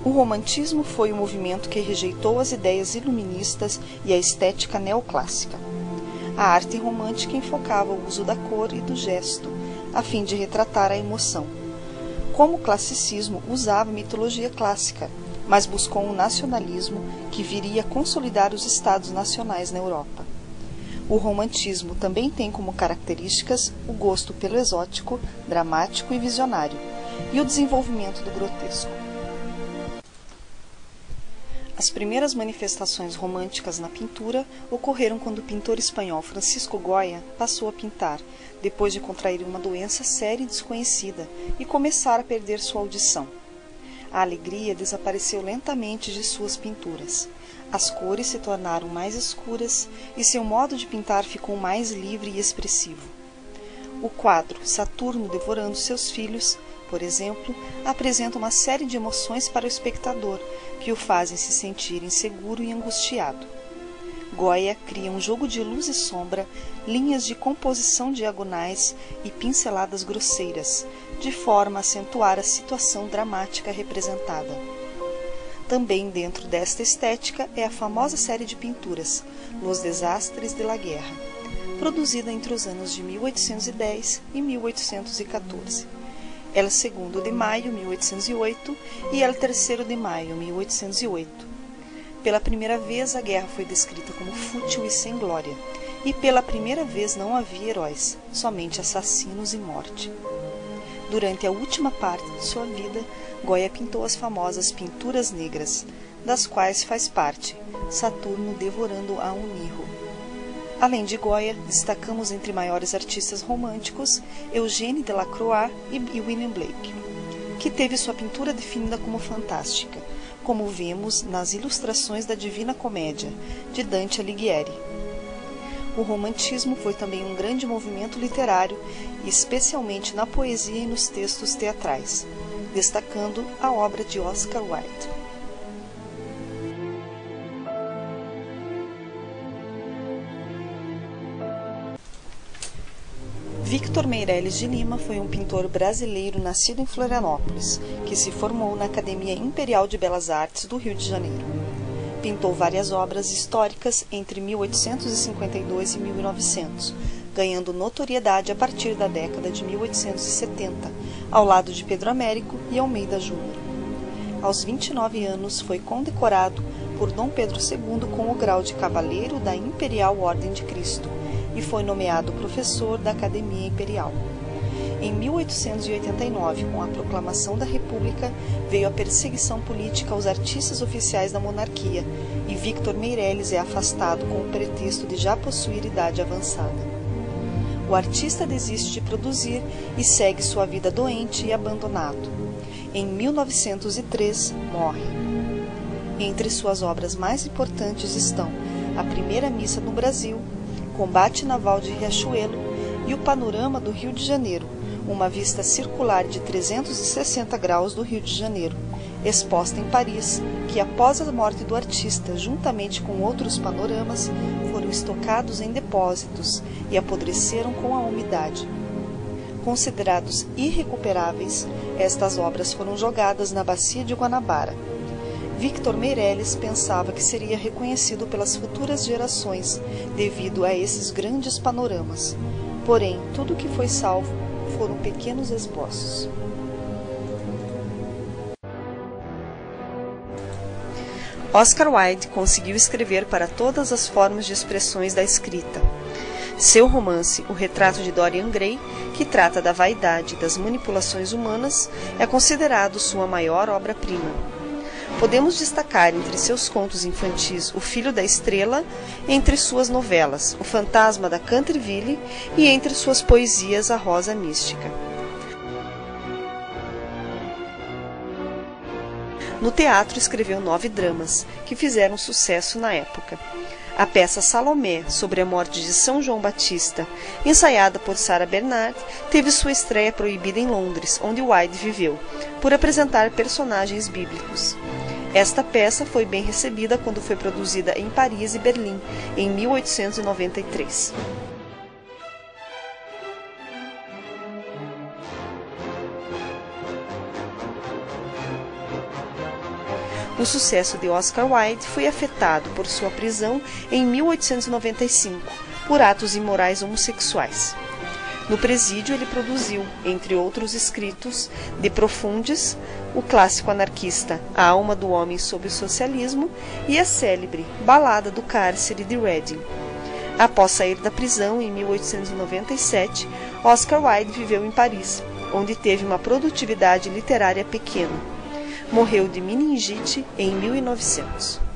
O romantismo foi o movimento que rejeitou as ideias iluministas e a estética neoclássica. A arte romântica enfocava o uso da cor e do gesto, a fim de retratar a emoção. Como o classicismo usava mitologia clássica, mas buscou um nacionalismo que viria a consolidar os estados nacionais na Europa. O romantismo também tem como características o gosto pelo exótico, dramático e visionário, e o desenvolvimento do grotesco. As primeiras manifestações românticas na pintura ocorreram quando o pintor espanhol Francisco Goya passou a pintar, depois de contrair uma doença séria e desconhecida e começar a perder sua audição. A alegria desapareceu lentamente de suas pinturas. As cores se tornaram mais escuras e seu modo de pintar ficou mais livre e expressivo. O quadro Saturno devorando seus filhos, por exemplo, apresenta uma série de emoções para o espectador, que o fazem se sentir inseguro e angustiado. Goya cria um jogo de luz e sombra, linhas de composição diagonais e pinceladas grosseiras, de forma a acentuar a situação dramática representada. Também dentro desta estética é a famosa série de pinturas, Los Desastres de la Guerra, produzida entre os anos de 1810 e 1814. El Segundo de Maio, 1808, e El Terceiro de Maio, 1808. Pela primeira vez, a guerra foi descrita como fútil e sem glória, e pela primeira vez não havia heróis, somente assassinos e morte. Durante a última parte de sua vida, Goya pintou as famosas pinturas negras, das quais faz parte Saturno devorando a um mirro. Além de Goya, destacamos entre maiores artistas românticos Eugène Delacroix e William Blake, que teve sua pintura definida como fantástica, como vemos nas ilustrações da Divina Comédia, de Dante Alighieri. O romantismo foi também um grande movimento literário, especialmente na poesia e nos textos teatrais, destacando a obra de Oscar Wilde. Victor Meirelles de Lima foi um pintor brasileiro nascido em Florianópolis, que se formou na Academia Imperial de Belas Artes do Rio de Janeiro. Pintou várias obras históricas entre 1852 e 1900, ganhando notoriedade a partir da década de 1870, ao lado de Pedro Américo e Almeida Júnior. Aos 29 anos foi condecorado por Dom Pedro II com o grau de Cavaleiro da Imperial Ordem de Cristo, e foi nomeado professor da Academia Imperial. Em 1889, com a proclamação da República, veio a perseguição política aos artistas oficiais da monarquia, e Victor Meirelles é afastado com o pretexto de já possuir idade avançada. O artista desiste de produzir e segue sua vida doente e abandonado. Em 1903, morre. Entre suas obras mais importantes estão A Primeira Missa no Brasil, Combate Naval de Riachuelo e o Panorama do Rio de Janeiro, uma vista circular de 360 graus do Rio de Janeiro, exposta em Paris, que após a morte do artista, juntamente com outros panoramas, foram estocados em depósitos e apodreceram com a umidade. Considerados irrecuperáveis, estas obras foram jogadas na Bacia de Guanabara. Victor Meirelles pensava que seria reconhecido pelas futuras gerações devido a esses grandes panoramas. Porém, tudo o que foi salvo foram pequenos esboços. Oscar Wilde conseguiu escrever para todas as formas de expressões da escrita. Seu romance, O Retrato de Dorian Gray, que trata da vaidade e das manipulações humanas, é considerado sua maior obra-prima. Podemos destacar entre seus contos infantis O Filho da Estrela, entre suas novelas O Fantasma da Canterville e entre suas poesias A Rosa Mística. No teatro escreveu 9 dramas, que fizeram sucesso na época. A peça Salomé, sobre a morte de São João Batista, ensaiada por Sarah Bernhardt, teve sua estreia proibida em Londres, onde Wilde viveu, por apresentar personagens bíblicos. Esta peça foi bem recebida quando foi produzida em Paris e Berlim, em 1893. O sucesso de Oscar Wilde foi afetado por sua prisão em 1895 por atos imorais homossexuais. No presídio, ele produziu, entre outros escritos, De Profundis, o clássico anarquista A Alma do Homem sob o Socialismo e a célebre Balada do Cárcere de Reading. Após sair da prisão em 1897, Oscar Wilde viveu em Paris, onde teve uma produtividade literária pequena. Morreu de meningite em 1900.